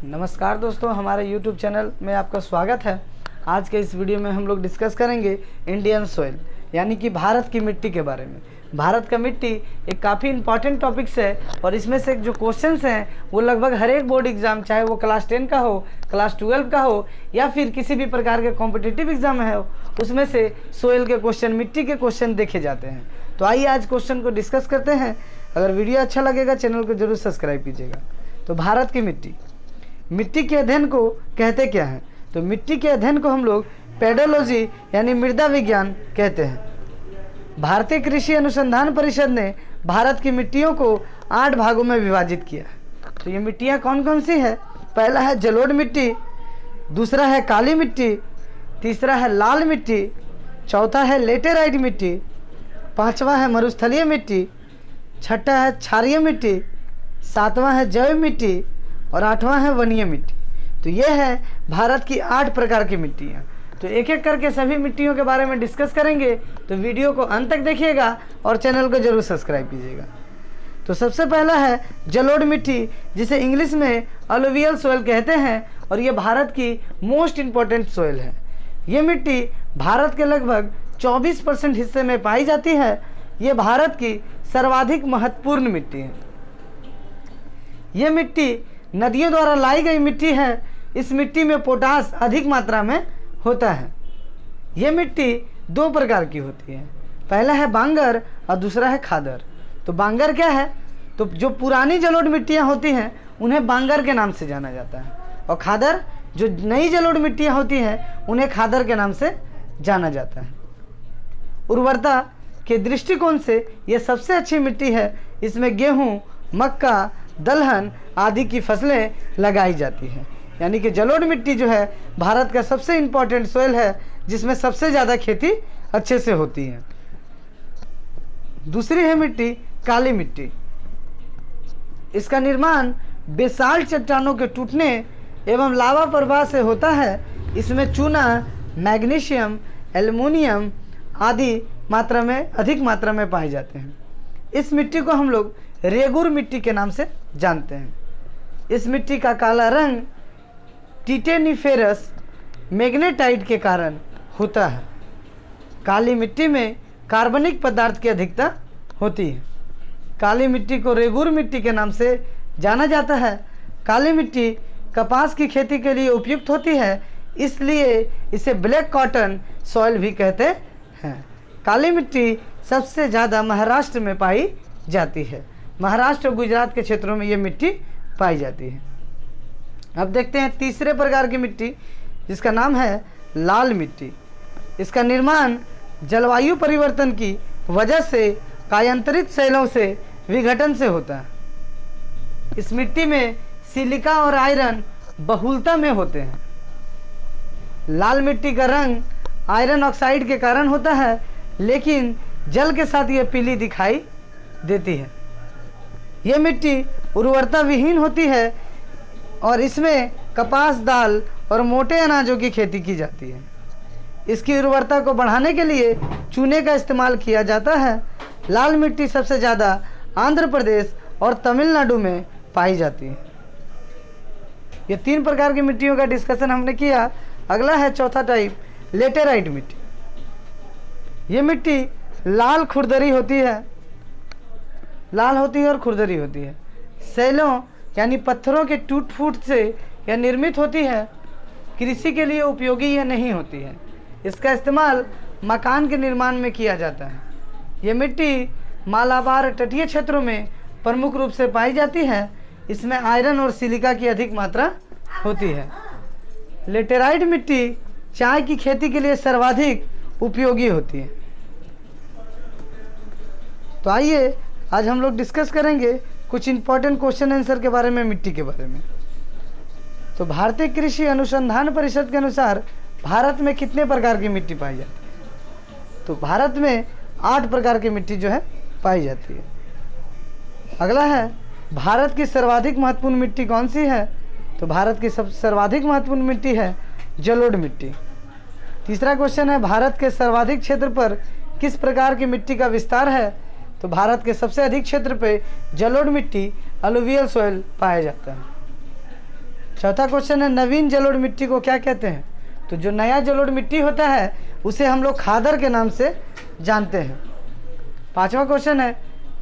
नमस्कार दोस्तों, हमारे YouTube चैनल में आपका स्वागत है। आज के इस वीडियो में हम लोग डिस्कस करेंगे इंडियन सोइल यानी कि भारत की मिट्टी के बारे में। भारत का मिट्टी एक काफ़ी इंपॉर्टेंट टॉपिक्स है और इसमें से जो क्वेश्चंस हैं वो लगभग हर एक बोर्ड एग्ज़ाम, चाहे वो क्लास 10 का हो, क्लास 12 का हो या फिर किसी भी प्रकार के कॉम्पिटिटिव एग्ज़ाम है, उसमें से सोइल के क्वेश्चन, मिट्टी के क्वेश्चन देखे जाते हैं। तो आइए आज क्वेश्चन को डिस्कस करते हैं। अगर वीडियो अच्छा लगेगा चैनल को जरूर सब्सक्राइब कीजिएगा। तो भारत की मिट्टी के अध्ययन को कहते क्या हैं? तो मिट्टी के अध्ययन को हम लोग पेडोलॉजी यानी मृदा विज्ञान कहते हैं। भारतीय कृषि अनुसंधान परिषद ने भारत की मिट्टियों को 8 भागों में विभाजित किया। तो ये मिट्टियाँ कौन कौन सी है? पहला है जलोढ़ मिट्टी, दूसरा है काली मिट्टी, तीसरा है लाल मिट्टी, चौथा है लेटेराइट मिट्टी, पांचवा है मरुस्थलीय मिट्टी, छठा है क्षारीय मिट्टी, सातवां है जैव मिट्टी और आठवां है वनीय मिट्टी। तो ये है भारत की 8 प्रकार की मिट्टियाँ। तो एक एक करके सभी मिट्टियों के बारे में डिस्कस करेंगे, तो वीडियो को अंत तक देखिएगा और चैनल को जरूर सब्सक्राइब कीजिएगा। तो सबसे पहला है जलोढ़ मिट्टी, जिसे इंग्लिश में अलुवियल सोइल कहते हैं और ये भारत की मोस्ट इम्पॉर्टेंट सोइल है। ये मिट्टी भारत के लगभग 24% हिस्से में पाई जाती है। ये भारत की सर्वाधिक महत्वपूर्ण मिट्टी है। ये मिट्टी नदियों द्वारा लाई गई मिट्टी है। इस मिट्टी में पोटास अधिक मात्रा में होता है। ये मिट्टी 2 प्रकार की होती है, पहला है बांगर और दूसरा है खादर। तो बांगर क्या है? तो जो पुरानी जलोढ़ मिट्टियाँ होती हैं उन्हें बांगर के नाम से जाना जाता है, और खादर जो नई जलोढ़ मिट्टियाँ होती हैं उन्हें खादर के नाम से जाना जाता है। उर्वरता के दृष्टिकोण से ये सबसे अच्छी मिट्टी है। इसमें गेहूँ, मक्का, दलहन आदि की फसलें लगाई जाती हैं। यानी कि जलोढ़ मिट्टी जो है भारत का सबसे इम्पॉर्टेंट सोइल है, जिसमें सबसे ज़्यादा खेती अच्छे से होती है। दूसरी है मिट्टी काली मिट्टी। इसका निर्माण बेसाल्ट चट्टानों के टूटने एवं लावा प्रवाह से होता है। इसमें चूना, मैग्नीशियम, एल्युमिनियम आदि अधिक मात्रा में पाए जाते हैं। इस मिट्टी को हम लोग रेगुर मिट्टी के नाम से जानते हैं। इस मिट्टी का काला रंग टिटेनिफेरस मैग्नेटाइट के कारण होता है। काली मिट्टी में कार्बनिक पदार्थ की अधिकता होती है। काली मिट्टी को रेगुर मिट्टी के नाम से जाना जाता है। काली मिट्टी कपास की खेती के लिए उपयुक्त होती है, इसलिए इसे ब्लैक कॉटन सॉइल भी कहते हैं। काली मिट्टी सबसे ज़्यादा महाराष्ट्र में पाई जाती है। महाराष्ट्र और गुजरात के क्षेत्रों में ये मिट्टी पाई जाती है। अब देखते हैं तीसरे प्रकार की मिट्टी, जिसका नाम है लाल मिट्टी। इसका निर्माण जलवायु परिवर्तन की वजह से कायांतरित शैलों से विघटन से होता है। इस मिट्टी में सिलिका और आयरन बहुलता में होते हैं। लाल मिट्टी का रंग आयरन ऑक्साइड के कारण होता है, लेकिन जल के साथ ये पीली दिखाई देती है। ये मिट्टी उर्वरता विहीन होती है और इसमें कपास, दाल और मोटे अनाजों की खेती की जाती है। इसकी उर्वरता को बढ़ाने के लिए चूने का इस्तेमाल किया जाता है। लाल मिट्टी सबसे ज़्यादा आंध्र प्रदेश और तमिलनाडु में पाई जाती है। ये 3 प्रकार की मिट्टियों का डिस्कशन हमने किया। अगला है चौथा टाइप, लेटेराइट मिट्टी। ये मिट्टी लाल खुरदरी होती है, लाल होती है और खुरदरी होती है। शैलों यानी पत्थरों के टूट फूट से यह निर्मित होती है। कृषि के लिए उपयोगी यह नहीं होती है। इसका इस्तेमाल मकान के निर्माण में किया जाता है। यह मिट्टी मालाबार तटीय क्षेत्रों में प्रमुख रूप से पाई जाती है। इसमें आयरन और सिलिका की अधिक मात्रा होती है। लेटेराइट मिट्टी चाय की खेती के लिए सर्वाधिक उपयोगी होती है। तो आइए आज हम लोग डिस्कस करेंगे कुछ इंपॉर्टेंट क्वेश्चन आंसर के बारे में, मिट्टी के बारे में। तो भारतीय कृषि अनुसंधान परिषद के अनुसार भारत में कितने प्रकार की मिट्टी पाई जाती है? तो भारत में 8 प्रकार की मिट्टी जो है पाई जाती है। अगला है भारत की सर्वाधिक महत्वपूर्ण मिट्टी कौन सी है? तो भारत की सर्वाधिक महत्वपूर्ण मिट्टी है जलोढ़ मिट्टी। तीसरा क्वेश्चन है भारत के सर्वाधिक क्षेत्र पर किस प्रकार की मिट्टी का विस्तार है? तो भारत के सबसे अधिक क्षेत्र पे जलोढ़ मिट्टी अलुवियल सोइल पाया जाता है। चौथा क्वेश्चन है नवीन जलोढ़ मिट्टी को क्या कहते हैं? तो जो नया जलोढ़ मिट्टी होता है उसे हम लोग खादर के नाम से जानते हैं। पांचवा क्वेश्चन है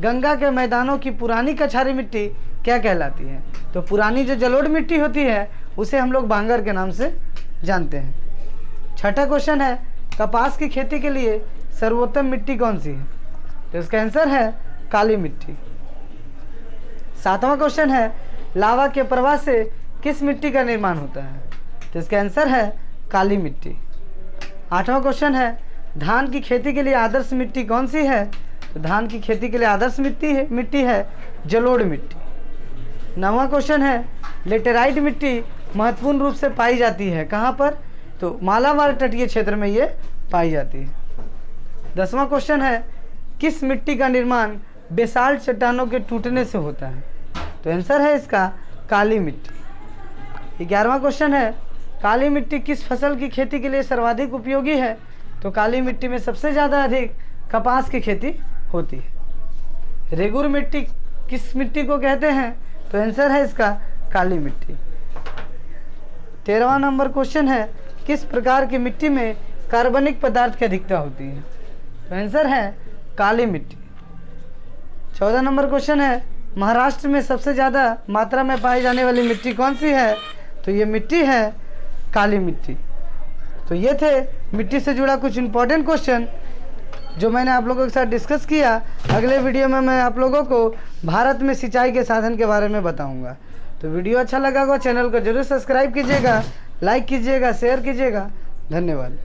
गंगा के मैदानों की पुरानी कछारी मिट्टी क्या कहलाती है? तो पुरानी जो जलोढ़ मिट्टी होती है उसे हम लोग बांगर के नाम से जानते हैं। छठा क्वेश्चन है कपास की खेती के लिए सर्वोत्तम मिट्टी कौन सी है? तो इसका आंसर है काली मिट्टी। सातवां क्वेश्चन है लावा के प्रवाह से किस मिट्टी का निर्माण होता है? तो इसका आंसर है काली मिट्टी। आठवां क्वेश्चन है धान की खेती के लिए आदर्श मिट्टी कौन सी है? तो धान की खेती के लिए आदर्श मिट्टी है जलोढ़ मिट्टी। नौवां क्वेश्चन है लेटेराइट मिट्टी महत्वपूर्ण रूप से पाई जाती है कहाँ पर? तो मालाबार तटीय क्षेत्र में ये पाई जाती है। 10वां क्वेश्चन है किस मिट्टी का निर्माण बेसाल्ट चट्टानों के टूटने से होता है? तो आंसर है इसका काली मिट्टी। 11वां क्वेश्चन है काली मिट्टी किस फसल की खेती के लिए सर्वाधिक उपयोगी है? तो काली मिट्टी में सबसे ज़्यादा अधिक कपास की खेती होती है। रेगुर मिट्टी किस मिट्टी को कहते हैं? तो आंसर है इसका काली मिट्टी। 13वां नंबर क्वेश्चन है किस प्रकार की मिट्टी में कार्बनिक पदार्थ की अधिकता होती है? तो आंसर है काली मिट्टी। 14 नंबर क्वेश्चन है महाराष्ट्र में सबसे ज़्यादा मात्रा में पाई जाने वाली मिट्टी कौन सी है? तो ये मिट्टी है काली मिट्टी। तो ये थे मिट्टी से जुड़ा कुछ इम्पोर्टेंट क्वेश्चन जो मैंने आप लोगों के साथ डिस्कस किया। अगले वीडियो में मैं आप लोगों को भारत में सिंचाई के साधन के बारे में बताऊंगा। तो वीडियो अच्छा लगा हो चैनल को जरूर सब्सक्राइब कीजिएगा, लाइक कीजिएगा, शेयर कीजिएगा। धन्यवाद।